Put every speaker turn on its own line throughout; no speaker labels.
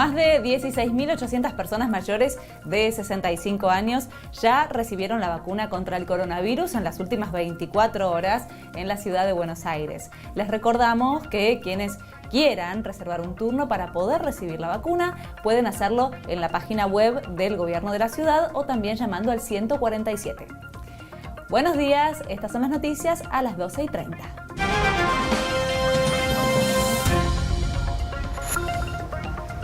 Más de 16.800 personas mayores de 65 años ya recibieron la vacuna contra el coronavirus en las últimas 24 horas en la ciudad de Buenos Aires. Les recordamos que quienes quieran reservar un turno para poder recibir la vacuna pueden hacerlo en la página web del gobierno de la ciudad o también llamando al 147. Buenos días, estas son las noticias a las 12:30.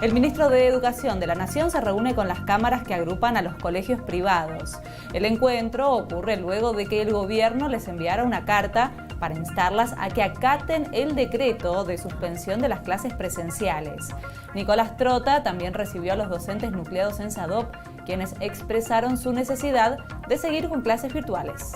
El ministro de Educación de la Nación se reúne con las cámaras que agrupan a los colegios privados. El encuentro ocurre luego de que el gobierno les enviara una carta para instarlas a que acaten el decreto de suspensión de las clases presenciales. Nicolás Trota también recibió a los docentes nucleados en SADOP, quienes expresaron su necesidad de seguir con clases virtuales.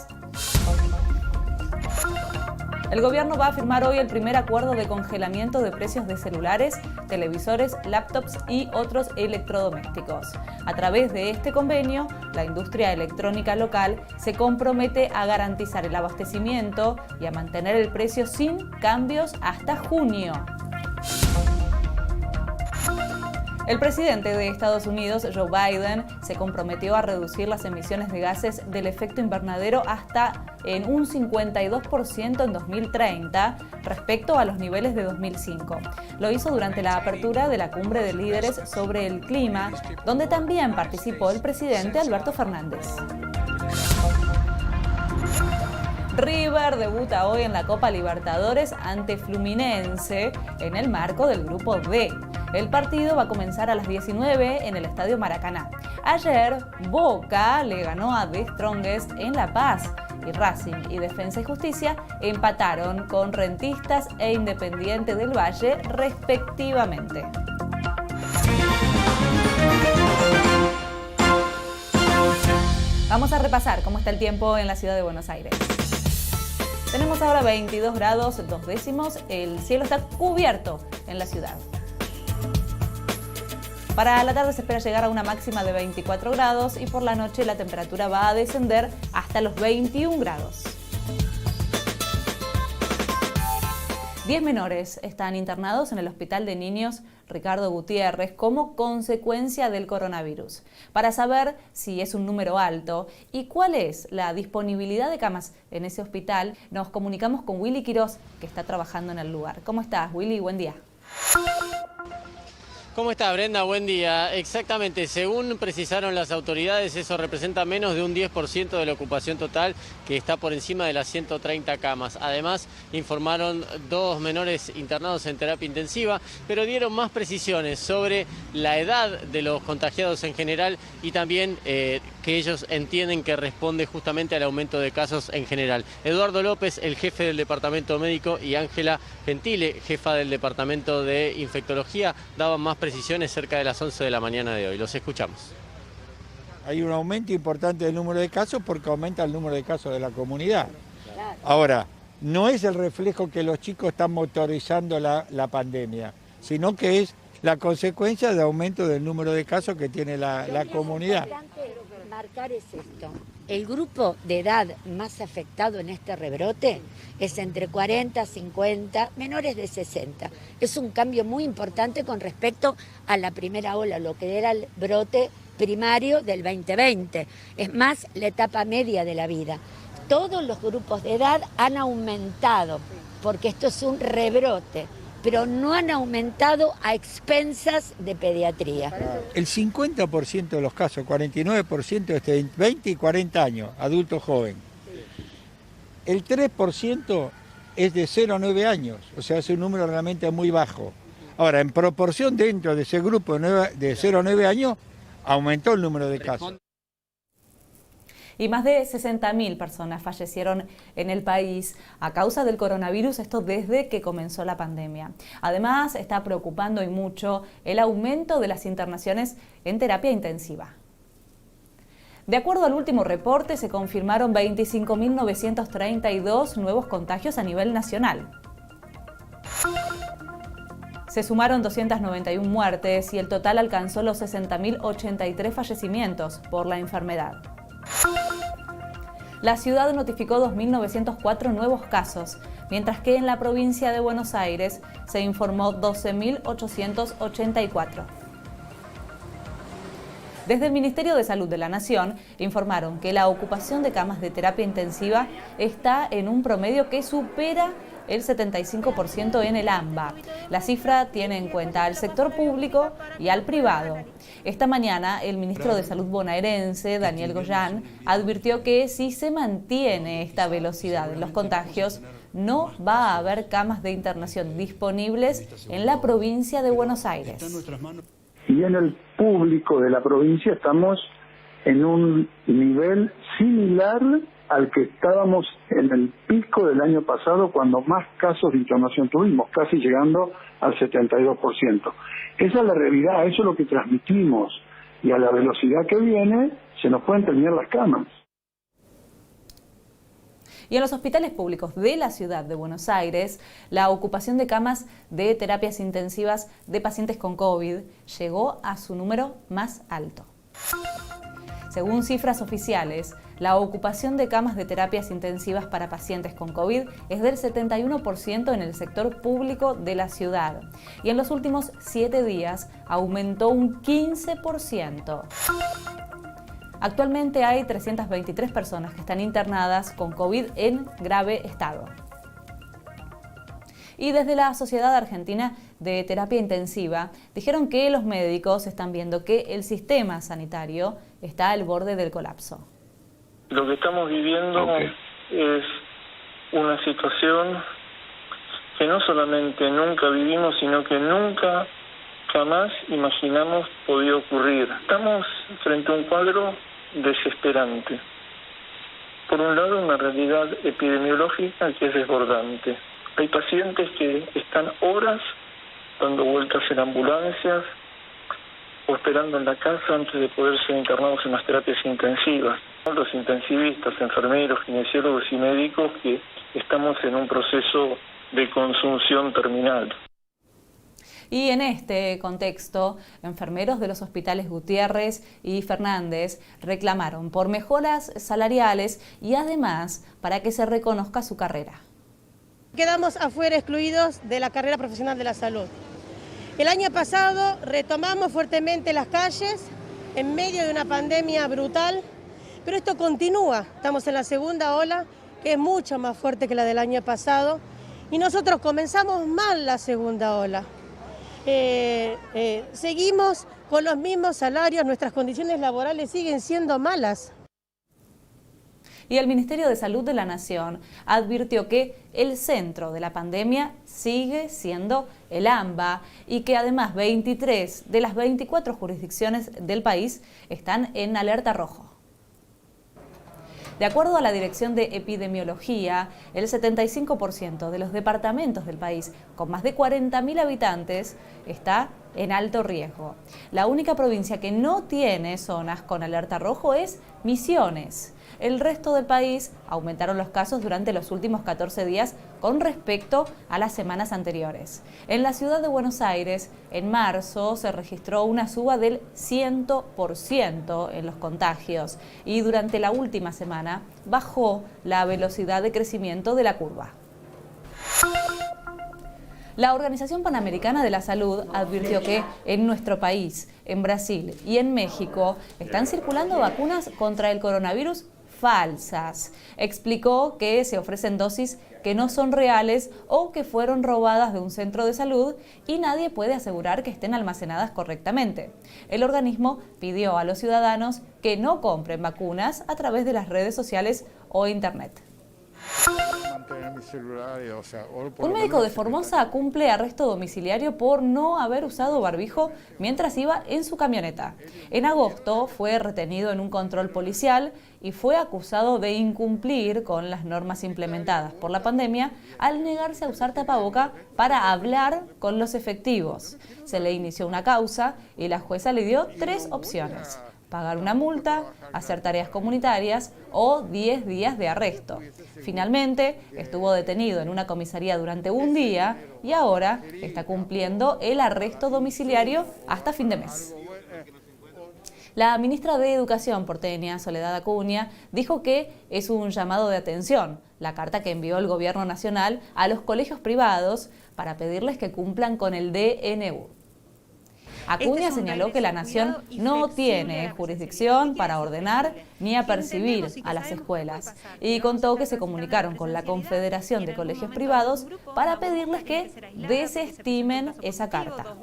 El gobierno va a firmar hoy el primer acuerdo de congelamiento de precios de celulares, televisores, laptops y otros electrodomésticos. A través de este convenio, la industria electrónica local se compromete a garantizar el abastecimiento y a mantener el precio sin cambios hasta junio. El presidente de Estados Unidos, Joe Biden, se comprometió a reducir las emisiones de gases del efecto invernadero hasta en un 52% en 2030 respecto a los niveles de 2005. Lo hizo durante la apertura de la cumbre de líderes sobre el clima, donde también participó el presidente Alberto Fernández. River debuta hoy en la Copa Libertadores ante Fluminense en el marco del Grupo D. El partido va a comenzar a las 19 en el Estadio Maracaná. Ayer, Boca le ganó a The Strongest en La Paz y Racing y Defensa y Justicia empataron con Rentistas e Independiente del Valle respectivamente. Vamos a repasar cómo está el tiempo en la ciudad de Buenos Aires. Tenemos ahora 22 grados 2 décimos, el cielo está cubierto en la ciudad. Para la tarde se espera llegar a una máxima de 24 grados y por la noche la temperatura va a descender hasta los 21 grados. 10 menores están internados en el Hospital de Niños Ricardo Gutiérrez como consecuencia del coronavirus. Para saber si es un número alto y cuál es la disponibilidad de camas en ese hospital, nos comunicamos con Willy Quirós, que está trabajando en el lugar. ¿Cómo estás, Willy? Buen día.
¿Cómo está, Brenda? Buen día. Exactamente, según precisaron las autoridades, eso representa menos de un 10% de la ocupación total, que está por encima de las 130 camas. Además, informaron 2 menores internados en terapia intensiva, pero dieron más precisiones sobre la edad de los contagiados en general y también que ellos entienden que responde justamente al aumento de casos en general. Eduardo López, el jefe del departamento médico, y Ángela Gentile, jefa del departamento de infectología, daban más precisiones cerca de las 11 de la mañana de hoy. Los escuchamos.
Hay un aumento importante del número de casos porque aumenta el número de casos de la comunidad. Ahora, no es el reflejo que los chicos están motorizando la pandemia, sino que es la consecuencia de aumento del número de casos que tiene la comunidad.
Lo importante marcar es esto. El grupo de edad más afectado en este rebrote es entre 40, 50, menores de 60. Es un cambio muy importante con respecto a la primera ola, lo que era el brote primario del 2020. Es más, la etapa media de la vida. Todos los grupos de edad han aumentado, porque esto es un rebrote, pero no han aumentado a expensas de pediatría.
El 50% de los casos, 49% es de 20 y 40 años, adulto joven. El 3% es de 0 a 9 años, o sea, es un número realmente muy bajo. Ahora, en proporción dentro de ese grupo de 0 a 9 años, aumentó el número de casos.
Y más de 60.000 personas fallecieron en el país a causa del coronavirus, esto desde que comenzó la pandemia. Además, está preocupando y mucho el aumento de las internaciones en terapia intensiva. De acuerdo al último reporte, se confirmaron 25.932 nuevos contagios a nivel nacional. Se sumaron 291 muertes y el total alcanzó los 60.083 fallecimientos por la enfermedad. La ciudad notificó 2.904 nuevos casos, mientras que en la provincia de Buenos Aires se informó 12.884. Desde el Ministerio de Salud de la Nación informaron que la ocupación de camas de terapia intensiva está en un promedio que supera el 75% en el AMBA. La cifra tiene en cuenta al sector público y al privado. Esta mañana, el ministro de Salud bonaerense, Daniel Goyan, advirtió que si se mantiene esta velocidad en los contagios, no va a haber camas de internación disponibles en la provincia de Buenos Aires.
Y en el público de la provincia estamos en un nivel similar al que estábamos en el pico del año pasado, cuando más casos de internación tuvimos, casi llegando al 72%. Esa es la realidad, eso es lo que transmitimos, y a la velocidad que viene se nos pueden terminar las camas.
Y en los hospitales públicos de la ciudad de Buenos Aires, la ocupación de camas de terapias intensivas de pacientes con COVID llegó a su número más alto. Según cifras oficiales, la ocupación de camas de terapias intensivas para pacientes con COVID es del 71% en el sector público de la ciudad y en los últimos 7 días aumentó un 15%. Actualmente hay 323 personas que están internadas con COVID en grave estado. Y desde la Sociedad Argentina de Terapia Intensiva dijeron que los médicos están viendo que el sistema sanitario está al borde del colapso.
Lo que estamos viviendo es una situación que no solamente nunca vivimos, sino que nunca, jamás imaginamos podía ocurrir. Estamos frente a un cuadro desesperante. Por un lado, una realidad epidemiológica que es desbordante. Hay pacientes que están horas dando vueltas en ambulancias o esperando en la casa antes de poder ser internados en las terapias intensivas. Los intensivistas, enfermeros, kinesiólogos y médicos que estamos en un proceso de consunción terminal.
Y en este contexto, enfermeros de los hospitales Gutiérrez y Fernández reclamaron por mejoras salariales y además para que se reconozca su carrera.
Quedamos afuera, excluidos de la carrera profesional de la salud. El año pasado retomamos fuertemente las calles en medio de una pandemia brutal, pero esto continúa. Estamos en la segunda ola, que es mucho más fuerte que la del año pasado, y nosotros comenzamos mal la segunda ola. Seguimos con los mismos salarios, nuestras condiciones laborales siguen siendo malas.
Y el Ministerio de Salud de la Nación advirtió que el centro de la pandemia sigue siendo el AMBA y que además 23 de las 24 jurisdicciones del país están en alerta rojo. De acuerdo a la Dirección de Epidemiología, el 75% de los departamentos del país con más de 40.000 habitantes está en alto riesgo. La única provincia que no tiene zonas con alerta rojo es Misiones. El resto del país aumentaron los casos durante los últimos 14 días con respecto a las semanas anteriores. En la ciudad de Buenos Aires, en marzo, se registró una suba del 100% en los contagios y durante la última semana bajó la velocidad de crecimiento de la curva. La Organización Panamericana de la Salud advirtió que en nuestro país, en Brasil y en México están circulando vacunas contra el coronavirus falsas. Explicó que se ofrecen dosis que no son reales o que fueron robadas de un centro de salud y nadie puede asegurar que estén almacenadas correctamente. El organismo pidió a los ciudadanos que no compren vacunas a través de las redes sociales o internet. Un médico de Formosa cumple arresto domiciliario por no haber usado barbijo mientras iba en su camioneta. En agosto fue retenido en un control policial y fue acusado de incumplir con las normas implementadas por la pandemia al negarse a usar tapaboca para hablar con los efectivos. Se le inició una causa y la jueza le dio 3 opciones: pagar una multa, hacer tareas comunitarias o 10 días de arresto. Finalmente, estuvo detenido en una comisaría durante un día y ahora está cumpliendo el arresto domiciliario hasta fin de mes. La ministra de Educación porteña, Soledad Acuña, dijo que es un llamado de atención la carta que envió el Gobierno Nacional a los colegios privados para pedirles que cumplan con el DNU. Acuña señaló que la Nación no tiene jurisdicción para ordenar ni apercibir a las escuelas y contó que se comunicaron con la Confederación de Colegios Privados para pedirles que desestimen esa carta.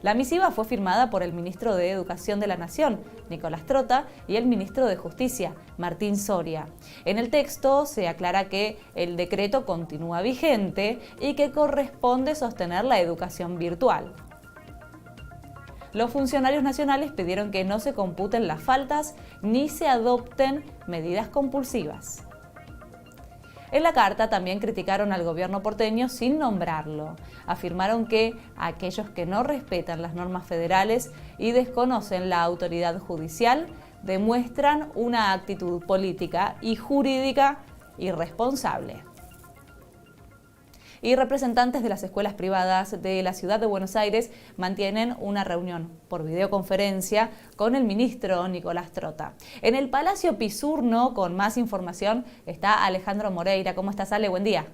La misiva fue firmada por el ministro de Educación de la Nación, Nicolás Trota, y el ministro de Justicia, Martín Soria. En el texto se aclara que el decreto continúa vigente y que corresponde sostener la educación virtual. Los funcionarios nacionales pidieron que no se computen las faltas ni se adopten medidas compulsivas. En la carta también criticaron al gobierno porteño sin nombrarlo. Afirmaron que aquellos que no respetan las normas federales y desconocen la autoridad judicial demuestran una actitud política y jurídica irresponsable. Y representantes de las escuelas privadas de la ciudad de Buenos Aires mantienen una reunión por videoconferencia con el ministro Nicolás Trota. En el Palacio Pisurno, con más información, está Alejandro Moreira. ¿Cómo estás, Ale? Buen día.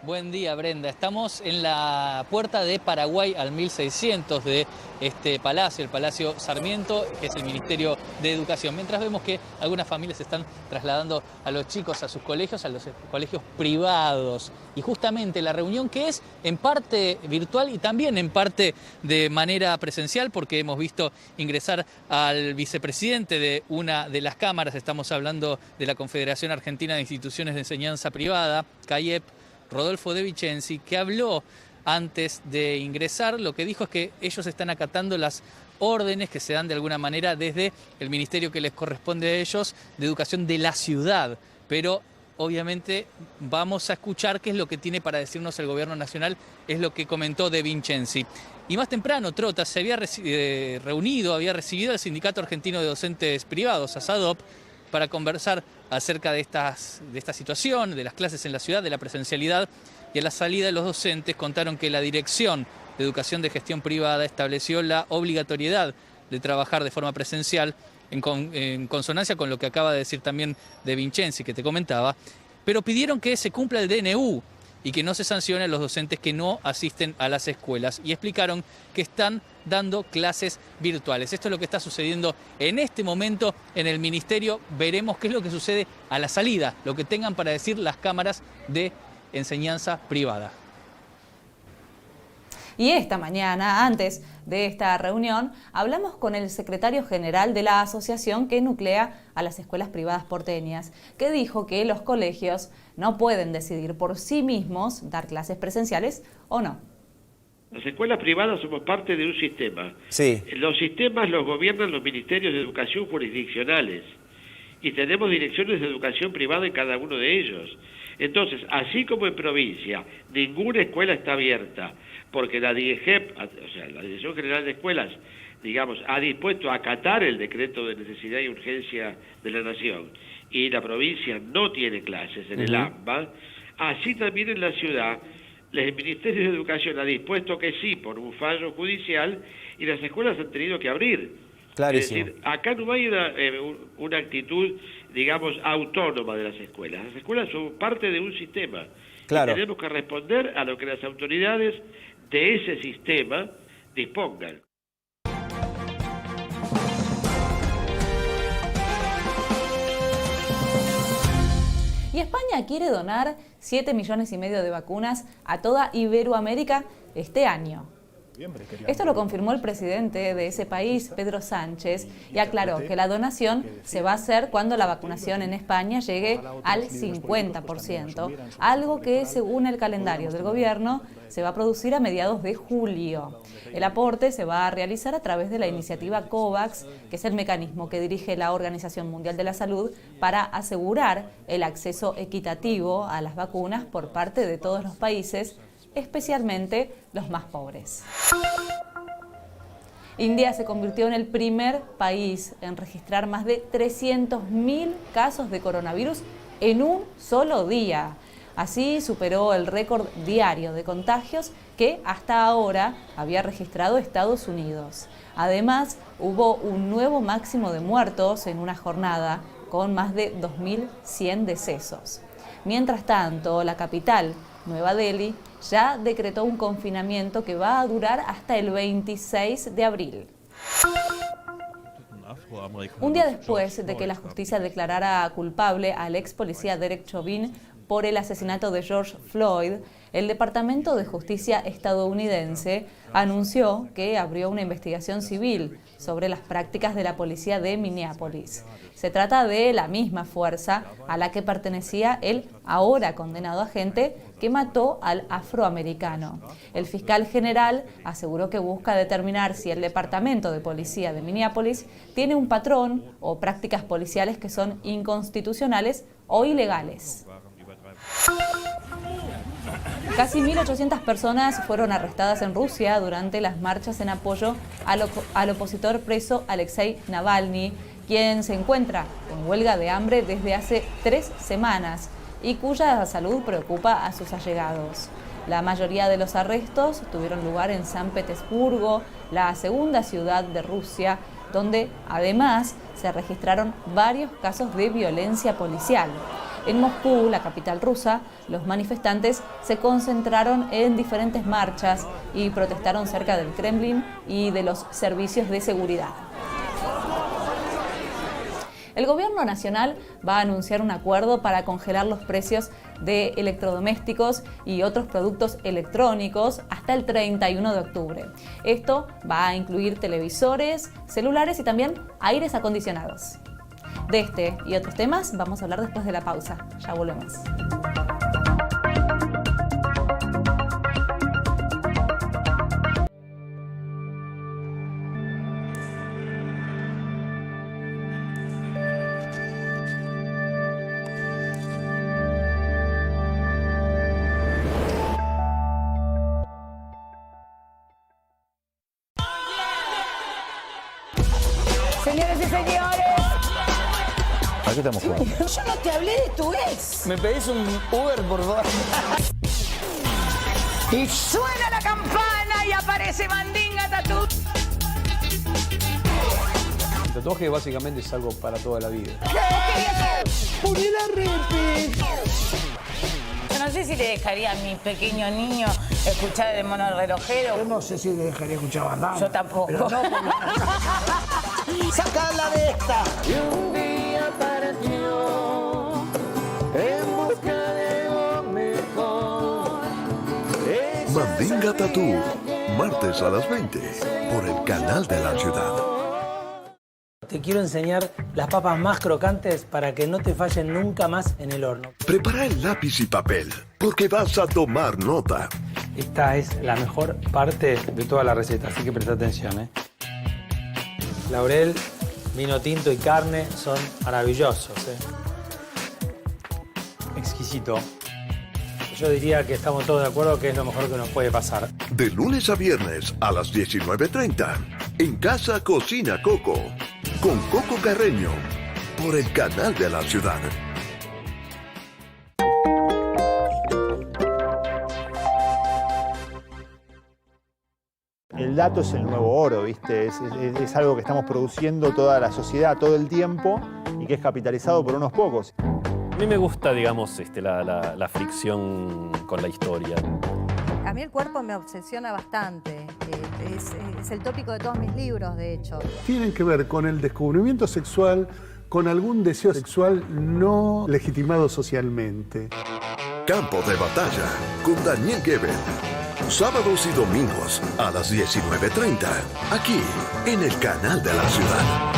Buen día, Brenda. Estamos en la puerta de Paraguay al 1600 de este palacio, el Palacio Sarmiento, que es el Ministerio de Educación. Mientras vemos que algunas familias están trasladando a los chicos a sus colegios, a los colegios privados. Y justamente la reunión, que es en parte virtual y también en parte de manera presencial, porque hemos visto ingresar al vicepresidente de una de las cámaras. Estamos hablando de la Confederación Argentina de Instituciones de Enseñanza Privada, CAIEP, Rodolfo De Vincenzi, que habló antes de ingresar. Lo que dijo es que ellos están acatando las órdenes que se dan de alguna manera desde el ministerio que les corresponde a ellos de educación de la ciudad, pero obviamente vamos a escuchar qué es lo que tiene para decirnos el gobierno nacional, es lo que comentó De Vincenzi. Y más temprano Trota se había había recibido al Sindicato Argentino de Docentes Privados, a SADOP, para conversar acerca de esta situación, de las clases en la ciudad, de la presencialidad, y a la salida de los docentes contaron que la Dirección de Educación de Gestión Privada estableció la obligatoriedad de trabajar de forma presencial en consonancia con lo que acaba de decir también De Vincenzi, que te comentaba, pero pidieron que se cumpla el DNU y que no se sancione a los docentes que no asisten a las escuelas, y explicaron que están dando clases virtuales. Esto es lo que está sucediendo en este momento en el ministerio. Veremos qué es lo que sucede a la salida, lo que tengan para decir las cámaras de enseñanza privada.
Y esta mañana, antes de esta reunión, hablamos con el secretario general de la asociación que nuclea a las escuelas privadas porteñas, que dijo que los colegios no pueden decidir por sí mismos dar clases presenciales o no.
Las escuelas privadas somos parte de un sistema.
Sí.
Los sistemas los gobiernan los ministerios de educación jurisdiccionales y tenemos direcciones de educación privada en cada uno de ellos. Entonces, así como en provincia, ninguna escuela está abierta, porque la DIEGEP, o sea, la Dirección General de Escuelas, digamos, ha dispuesto a acatar el decreto de necesidad y urgencia de la Nación, y la provincia no tiene clases en el AMBA, así también en la ciudad, el Ministerio de Educación ha dispuesto que sí, por un fallo judicial, y las escuelas han tenido que abrir.
Clarísimo.
Es decir, acá no hay una actitud, digamos, autónoma de las escuelas. Las escuelas son parte de un sistema.
Claro.
Y tenemos que responder a lo que las autoridades de ese sistema dispongan.
Y España quiere donar 7,5 millones de vacunas a toda Iberoamérica este año. Esto lo confirmó el presidente de ese país, Pedro Sánchez, y aclaró que la donación se va a hacer cuando la vacunación en España llegue al 50%, algo que, según el calendario del gobierno, se va a producir a mediados de julio. El aporte se va a realizar a través de la iniciativa COVAX, que es el mecanismo que dirige la Organización Mundial de la Salud para asegurar el acceso equitativo a las vacunas por parte de todos los países, especialmente los más pobres. India se convirtió en el primer país en registrar más de 300.000 casos de coronavirus en un solo día. Así superó el récord diario de contagios que hasta ahora había registrado Estados Unidos. Además, hubo un nuevo máximo de muertos en una jornada, con más de 2.100 decesos. Mientras tanto, la capital, Nueva Delhi, ya decretó un confinamiento que va a durar hasta el 26 de abril. Un día después de que la justicia declarara culpable al ex policía Derek Chauvin por el asesinato de George Floyd, el Departamento de Justicia estadounidense anunció que abrió una investigación civil sobre las prácticas de la policía de Minneapolis. Se trata de la misma fuerza a la que pertenecía el ahora condenado agente que mató al afroamericano. El fiscal general aseguró que busca determinar si el Departamento de Policía de Minneapolis tiene un patrón o prácticas policiales que son inconstitucionales o ilegales. Casi 1.800 personas fueron arrestadas en Rusia durante las marchas en apoyo al opositor preso Alexei Navalny, quien se encuentra en huelga de hambre desde hace 3 semanas y cuya salud preocupa a sus allegados. La mayoría de los arrestos tuvieron lugar en San Petersburgo, la segunda ciudad de Rusia, donde además se registraron varios casos de violencia policial. En Moscú, la capital rusa, los manifestantes se concentraron en diferentes marchas y protestaron cerca del Kremlin y de los servicios de seguridad. El gobierno nacional va a anunciar un acuerdo para congelar los precios de electrodomésticos y otros productos electrónicos hasta el 31 de octubre. Esto va a incluir televisores, celulares y también aires acondicionados. De este y otros temas vamos a hablar después de la pausa. Ya volvemos.
Señores y señores,
¿a qué estamos jugando?
yo no te hablé de tu ex.
¿Me pedís un Uber, por favor?
Y suena la campana y aparece Mandinga Tattoo.
El tatuaje básicamente es algo para toda la vida.
¡Poné la repe!
Yo no sé si le dejaría a mi pequeño niño escuchar el mono relojero.
Yo no sé si le dejaría escuchar bandana.
Yo tampoco.
Pero no, ¡sácala de esta!
Y un día partió en busca de lo mejor.
Mandinga Tattoo, martes a las 20, por el canal de la ciudad.
Te quiero enseñar las papas más crocantes para que no te fallen nunca más en el horno.
Prepara el lápiz y papel, porque vas a tomar nota.
Esta es la mejor parte de toda la receta, así que presta atención, ¿eh? Laurel, vino tinto y carne son maravillosos, ¿eh? Exquisito. Yo diría que estamos todos de acuerdo que es lo mejor que nos puede pasar.
De lunes a viernes a las 19:30, en Casa Cocina Coco, con Coco Carreño, por el canal de la ciudad.
El dato es el nuevo oro, ¿viste? Es algo que estamos produciendo toda la sociedad todo el tiempo y que es capitalizado por unos pocos.
A mí me gusta, digamos, la fricción con la historia.
A mí el cuerpo me obsesiona bastante. Es el tópico de todos mis libros, de hecho.
Tienen que ver con el descubrimiento sexual, con algún deseo sexual no legitimado socialmente.
Campo de batalla con Daniel Gebel. Sábados y domingos a las 19:30, aquí en el canal de la ciudad.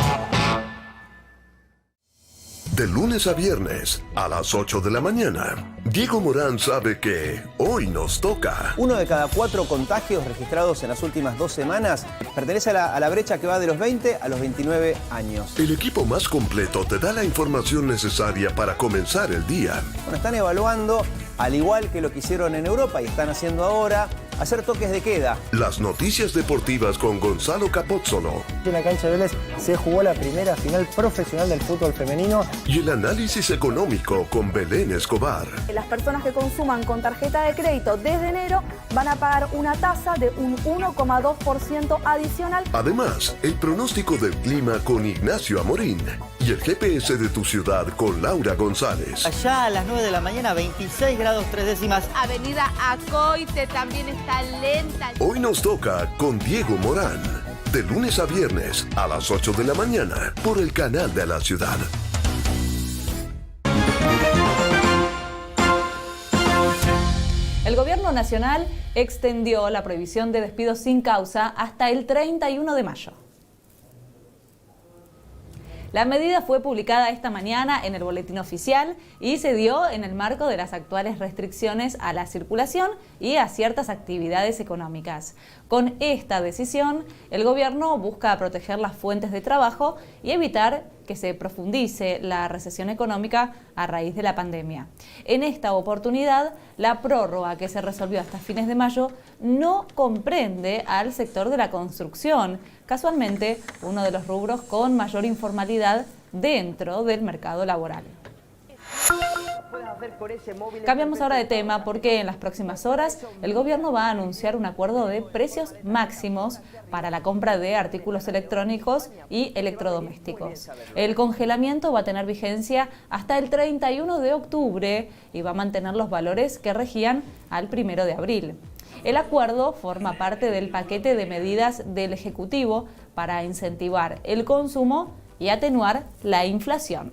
De lunes a viernes a las 8 de la mañana, Diego Morán sabe que hoy nos toca.
1 de cada 4 contagios registrados en las últimas 2 semanas pertenece a la brecha que va de los 20 a los 29 años.
El equipo más completo te da la información necesaria para comenzar el día.
Bueno, están evaluando, al igual que lo que hicieron en Europa y están haciendo ahora, hacer toques de queda.
Las noticias deportivas con Gonzalo Capózzolo.
En la cancha de Vélez se jugó la primera final profesional del fútbol femenino.
Y el análisis económico con Belén Escobar.
Las personas que consuman con tarjeta de crédito desde enero van a pagar una tasa de un 1,2% adicional.
Además, el pronóstico del clima con Ignacio Amorín y el GPS de tu ciudad con Laura González.
Allá a las 9 de la mañana, 26 grados 3 décimas.
Avenida Acoite también está lenta.
Hoy nos toca con Diego Morán. De lunes a viernes a las 8 de la mañana por el Canal de la Ciudad.
El Gobierno Nacional extendió la prohibición de despidos sin causa hasta el 31 de mayo. La medida fue publicada esta mañana en el Boletín Oficial y se dio en el marco de las actuales restricciones a la circulación y a ciertas actividades económicas. Con esta decisión, el Gobierno busca proteger las fuentes de trabajo y evitar que se profundice la recesión económica a raíz de la pandemia. En esta oportunidad, la prórroga que se resolvió hasta fines de mayo no comprende al sector de la construcción, casualmente uno de los rubros con mayor informalidad dentro del mercado laboral. Cambiamos ahora de tema porque en las próximas horas el Gobierno va a anunciar un acuerdo de precios máximos para la compra de artículos electrónicos y electrodomésticos. El congelamiento va a tener vigencia hasta el 31 de octubre y va a mantener los valores que regían al 1 de abril. El acuerdo forma parte del paquete de medidas del Ejecutivo para incentivar el consumo y atenuar la inflación.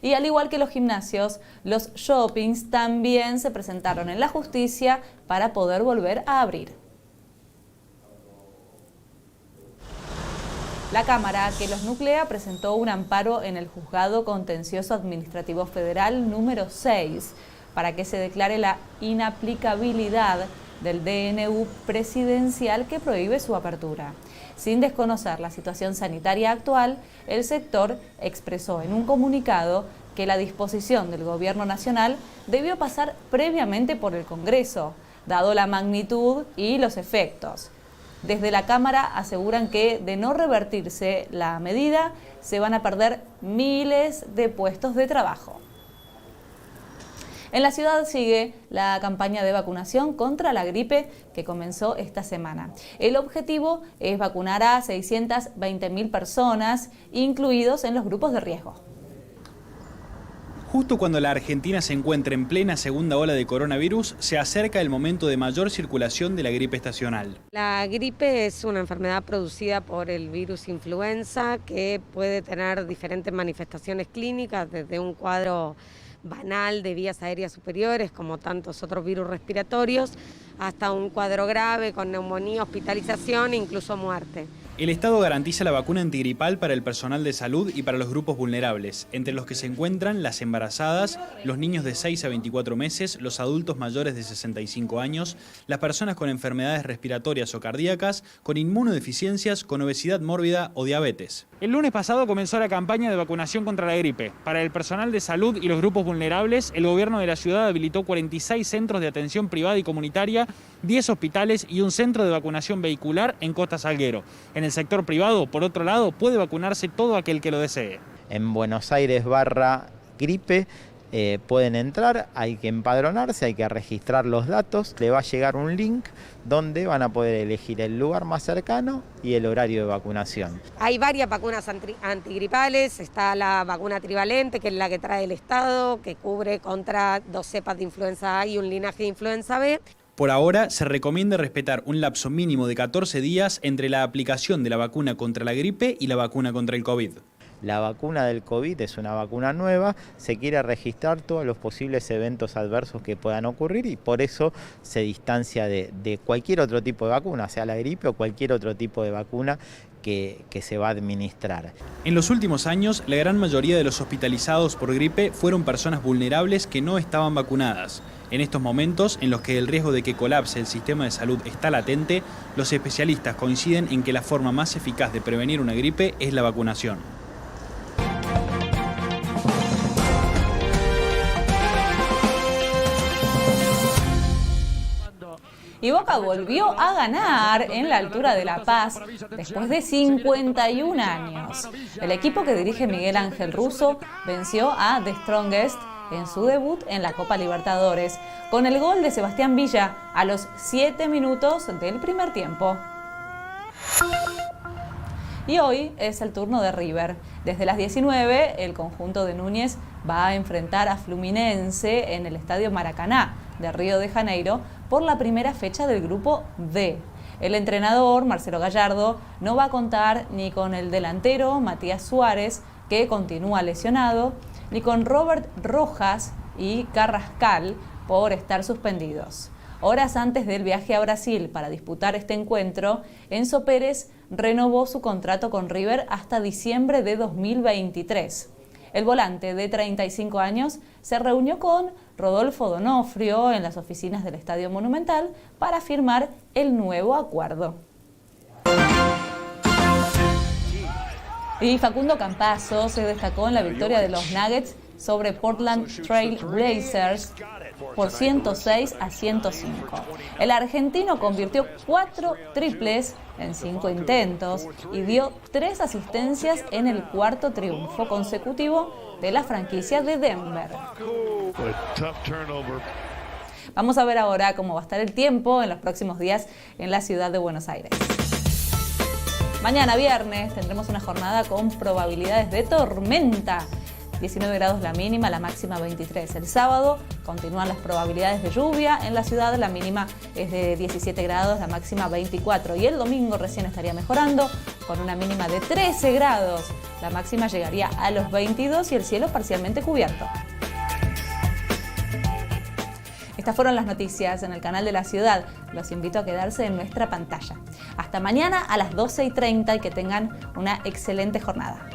Y al igual que los gimnasios, los shoppings también se presentaron en la justicia para poder volver a abrir. La Cámara que los nuclea presentó un amparo en el Juzgado Contencioso Administrativo Federal número 6 para que se declare la inaplicabilidad del DNU presidencial que prohíbe su apertura. Sin desconocer la situación sanitaria actual, el sector expresó en un comunicado que la disposición del Gobierno Nacional debió pasar previamente por el Congreso, dado la magnitud y los efectos. Desde la Cámara aseguran que, de no revertirse la medida, se van a perder miles de puestos de trabajo. En la ciudad sigue la campaña de vacunación contra la gripe que comenzó esta semana. El objetivo es vacunar a 620.000 personas, incluidos en los grupos de riesgo.
Justo cuando la Argentina se encuentra en plena segunda ola de coronavirus, se acerca el momento de mayor circulación de la gripe estacional.
La gripe es una enfermedad producida por el virus influenza que puede tener diferentes manifestaciones clínicas, desde un cuadro banal de vías aéreas superiores, como tantos otros virus respiratorios, hasta un cuadro grave con neumonía, hospitalización e incluso muerte.
El Estado garantiza la vacuna antigripal para el personal de salud y para los grupos vulnerables, entre los que se encuentran las embarazadas, los niños de 6 a 24 meses, los adultos mayores de 65 años, las personas con enfermedades respiratorias o cardíacas, con inmunodeficiencias, con obesidad mórbida o diabetes. El lunes pasado comenzó la campaña de vacunación contra la gripe. Para el personal de salud y los grupos vulnerables, el gobierno de la ciudad habilitó 46 centros de atención privada y comunitaria, 10 hospitales y un centro de vacunación vehicular en Costa Salguero. En el sector privado, por otro lado, puede vacunarse todo aquel que lo desee.
En Buenos Aires /gripe pueden entrar, hay que empadronarse, hay que registrar los datos, le va a llegar un link donde van a poder elegir el lugar más cercano y el horario de vacunación.
Hay varias vacunas antigripales, está la vacuna trivalente, que es la que trae el Estado, que cubre contra 2 cepas de influenza A y un linaje de influenza B.
Por ahora, se recomienda respetar un lapso mínimo de 14 días entre la aplicación de la vacuna contra la gripe y la vacuna contra el COVID.
La vacuna del COVID es una vacuna nueva, se quiere registrar todos los posibles eventos adversos que puedan ocurrir y por eso se distancia de cualquier otro tipo de vacuna, sea la gripe o cualquier otro tipo de vacuna que se va a administrar.
En los últimos años, la gran mayoría de los hospitalizados por gripe fueron personas vulnerables que no estaban vacunadas. En estos momentos, en los que el riesgo de que colapse el sistema de salud está latente, los especialistas coinciden en que la forma más eficaz de prevenir una gripe es la vacunación.
Y Boca volvió a ganar en la altura de La Paz después de 51 años. El equipo que dirige Miguel Ángel Russo venció a The Strongest en su debut en la Copa Libertadores, con el gol de Sebastián Villa a los 7 minutos del primer tiempo. Y hoy es el turno de River. Desde las 19, el conjunto de Núñez va a enfrentar a Fluminense en el Estadio Maracaná de Río de Janeiro por la primera fecha del grupo D. El entrenador, Marcelo Gallardo, no va a contar ni con el delantero Matías Suárez, que continúa lesionado, ni con Robert Rojas y Carrascal por estar suspendidos. Horas antes del viaje a Brasil para disputar este encuentro, Enzo Pérez renovó su contrato con River hasta diciembre de 2023. El volante de 35 años se reunió con Rodolfo D'Onofrio en las oficinas del Estadio Monumental para firmar el nuevo acuerdo. Y Facundo Campazzo se destacó en la victoria de los Nuggets sobre Portland Trail Blazers por 106-105. El argentino convirtió 4 triples en 5 intentos y dio 3 asistencias en el cuarto triunfo consecutivo de la franquicia de Denver. Vamos a ver ahora cómo va a estar el tiempo en los próximos días en la ciudad de Buenos Aires. Mañana viernes tendremos una jornada con probabilidades de tormenta. 19 grados la mínima, la máxima 23. El sábado continúan las probabilidades de lluvia en la ciudad, la mínima es de 17 grados, la máxima 24. Y el domingo recién estaría mejorando con una mínima de 13 grados. La máxima llegaría a los 22 y el cielo parcialmente cubierto. Estas fueron las noticias en el canal de la ciudad. Los invito a quedarse en nuestra pantalla. Hasta mañana a las 12:30 y que tengan una excelente jornada.